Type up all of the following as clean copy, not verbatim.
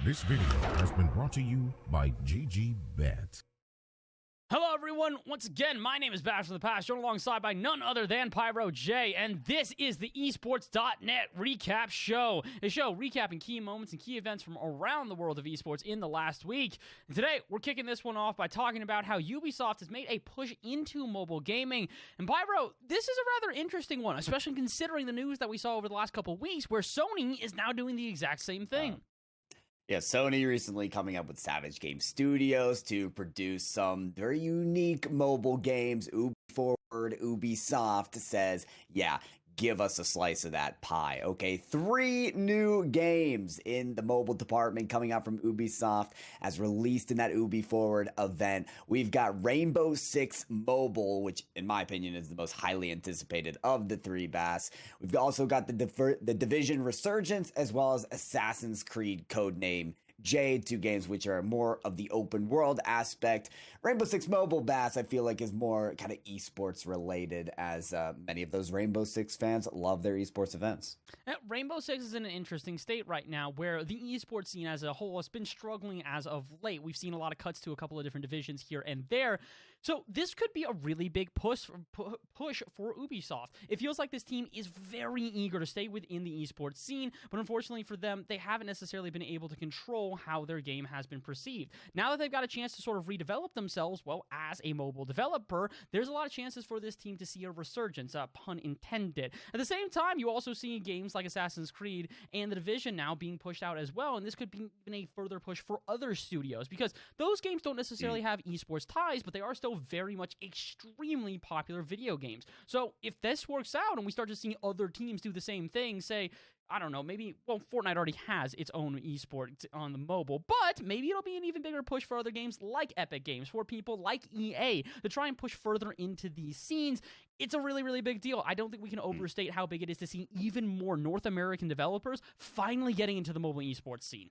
This video has been brought to you by GGBet. Hello everyone, once again, my name is Bash from the Past, joined alongside by none other than Pyro J, and this is the esports.net recap show. A show recapping key moments and key events from around the world of esports in the last week. And today, we're kicking this one off by talking about how Ubisoft has made a push into mobile gaming. And Pyro, this is a rather interesting one, especially considering the news that we saw over the last couple of weeks, where Sony is now doing the exact same thing. Yeah, Sony recently coming up with Savage Game Studios to produce some very unique mobile games. Forward Ubisoft says, yeah, give us a slice of that pie. Okay, 3 new games in the mobile department coming out from Ubisoft as released in that Ubi Forward event. We've got Rainbow Six Mobile, which in my opinion is the most highly anticipated of the 3 Bass. We've also got the Division Resurgence, as well as Assassin's Creed Codename Jade, 2 games which are more of the open world aspect. Rainbow Six Mobile, Bass, I feel like is more kind of esports related, as many of those Rainbow Six fans love their esports events. Rainbow Six is in an interesting state right now where the esports scene as a whole has been struggling as of late. We've seen a lot of cuts to a couple of different divisions here and there. So this could be a really big push for Ubisoft. It feels like this team is very eager to stay within the esports scene, but unfortunately for them, they haven't necessarily been able to control how their game has been perceived. Now that they've got a chance to sort of redevelop themselves, well, as a mobile developer, there's a lot of chances for this team to see a resurgence, pun intended. At the same time, you also see games like Assassin's Creed and The Division now being pushed out as well, and this could be even a further push for other studios, because those games don't necessarily have esports ties, but they are still very much extremely popular video games. So if this works out and we start to see other teams do the same thing, say, I don't know, maybe, well, Fortnite already has its own esports on the mobile, but maybe it'll be an even bigger push for other games like Epic Games, for people like EA, to try and push further into these scenes. It's a really, really big deal. I don't think we can overstate how big it is to see even more North American developers finally getting into the mobile esports scene.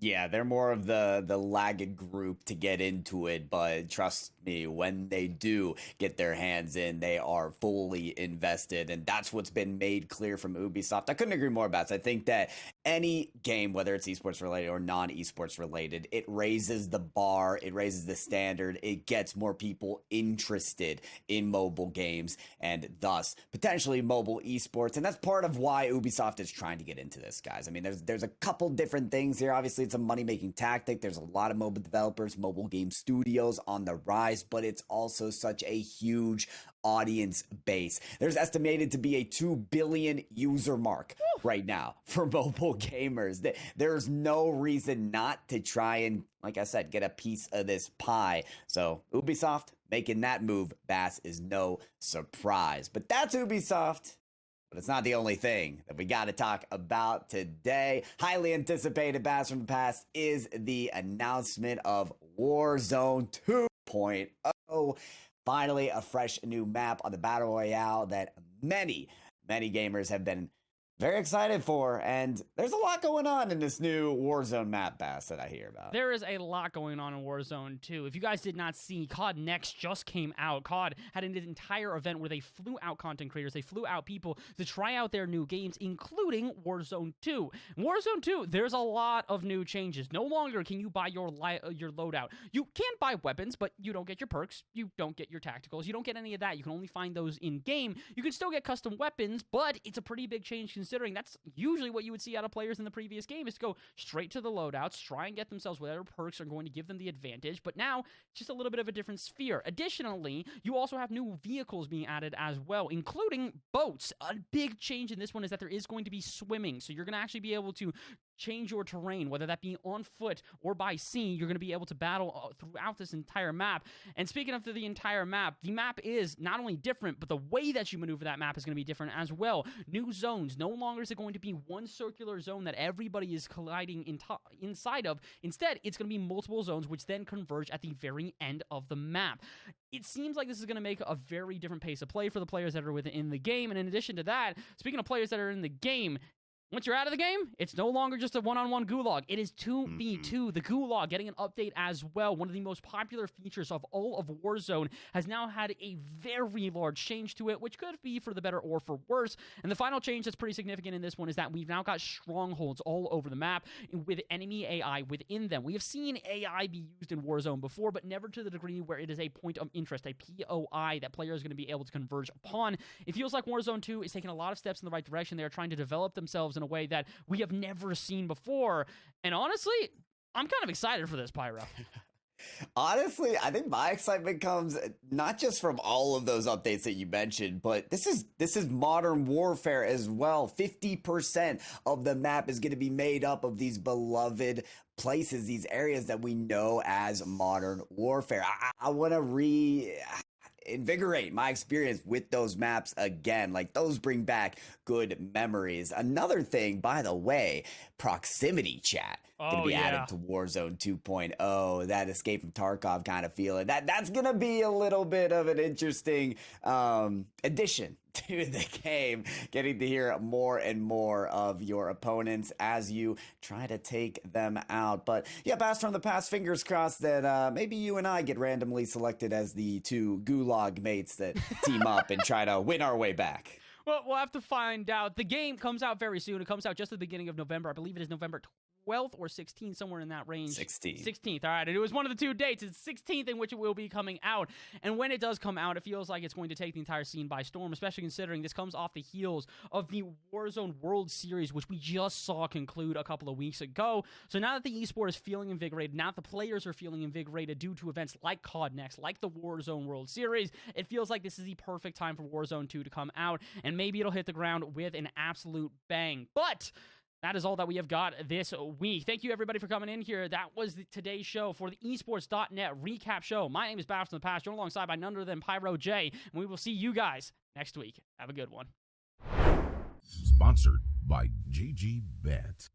Yeah, they're more of the lagged group to get into it, but trust me, when they do get their hands in, they are fully invested, and that's what's been made clear from Ubisoft. I couldn't agree more about it. I think that any game, whether it's esports related or non-esports related, it raises the bar, it raises the standard, it gets more people interested in mobile games, and thus potentially mobile esports, and that's part of why Ubisoft is trying to get into this, guys. I mean, there's a couple different things here. Obviously, it's a money-making tactic. There's a lot of mobile developers, mobile game studios on the rise, but it's also such a huge audience base. There's estimated to be a 2 billion user mark right now for mobile gamers. There's no reason not to try and, like I said, get a piece of this pie. So Ubisoft making that move, Bass, is no surprise. But that's Ubisoft. But it's not the only thing that we got to talk about today. Highly anticipated, Bass from the Past, is the announcement of Warzone 2.0. Finally, a fresh new map on the Battle Royale that many gamers have been very excited for, and there's a lot going on in this new Warzone map, Bass, that I hear about. There is a lot going on in Warzone 2. If you guys did not see, COD Next just came out. COD had an entire event where they flew out content creators, they flew out people to try out their new games, including Warzone 2. In Warzone 2, there's a lot of new changes. No longer can you buy your loadout. You can buy weapons, but you don't get your perks, you don't get your tacticals, you don't get any of that. You can only find those in-game. You can still get custom weapons, but it's a pretty big change considering that's usually what you would see out of players in the previous game, is to go straight to the loadouts, try and get themselves whatever perks are going to give them the advantage, but now it's just a little bit of a different sphere. Additionally, you also have new vehicles being added as well, including boats. A big change in this one is that there is going to be swimming, so you're going to actually be able to change your terrain, whether that be on foot or by sea. You're going to be able to battle throughout this entire map. And speaking of the entire map, the map is not only different, but the way that you maneuver that map is going to be different as well. New zones. No longer is it going to be one circular zone that everybody is colliding inside of. Instead, it's going to be multiple zones, which then converge at the very end of the map. It seems like this is going to make a very different pace of play for the players that are within the game. And in addition to that, speaking of players that are in the game, Once you're out of the game, it's no longer just a one-on-one gulag. It is 2v2. The gulag getting an update as well. One of the most popular features of all of Warzone has now had a very large change to it, which could be for the better or for worse. And the final change that's pretty significant in this one is that we've now got strongholds all over the map with enemy AI within them. We have seen AI be used in Warzone before, but never to the degree where it is a point of interest, a POI that players are going to be able to converge upon. It feels like Warzone 2 is taking a lot of steps in the right direction. They are trying to develop themselves in a way that we have never seen before. And honestly, I'm kind of excited for this, Pyro. Honestly, I think my excitement comes not just from all of those updates that you mentioned, but this is modern warfare as well. 50% of the map is going to be made up of these beloved places, these areas that we know as modern warfare. I want to invigorate my experience with those maps again. Like, those bring back good memories. Another thing, by the way, proximity chat going to be added to Warzone 2.0. That Escape from Tarkov kind of feeling. That's going to be a little bit of an interesting addition to the game, getting to hear more and more of your opponents as you try to take them out. But yeah, Blast from the Past, fingers crossed that maybe you and I get randomly selected as the two gulag mates that team up and try to win our way back. Well, we'll have to find out. The game comes out very soon. It comes out just at the beginning of November. I believe it is November 12th or 16th, somewhere in that range. 16th. All right. And it was one of the two dates. It's 16th in which it will be coming out. And when it does come out, it feels like it's going to take the entire scene by storm, especially considering this comes off the heels of the Warzone World Series, which we just saw conclude a couple of weeks ago. So now that the esport is feeling invigorated, now that the players are feeling invigorated due to events like COD Next, like the Warzone World Series, it feels like this is the perfect time for Warzone 2 to come out, and maybe it'll hit the ground with an absolute bang. But that is all that we have got this week. Thank you, everybody, for coming in here. That was today's show for the esports.net recap show. My name is Blast from the Past, joined alongside by none other than Pyro J, and we will see you guys next week. Have a good one. Sponsored by GG Bet.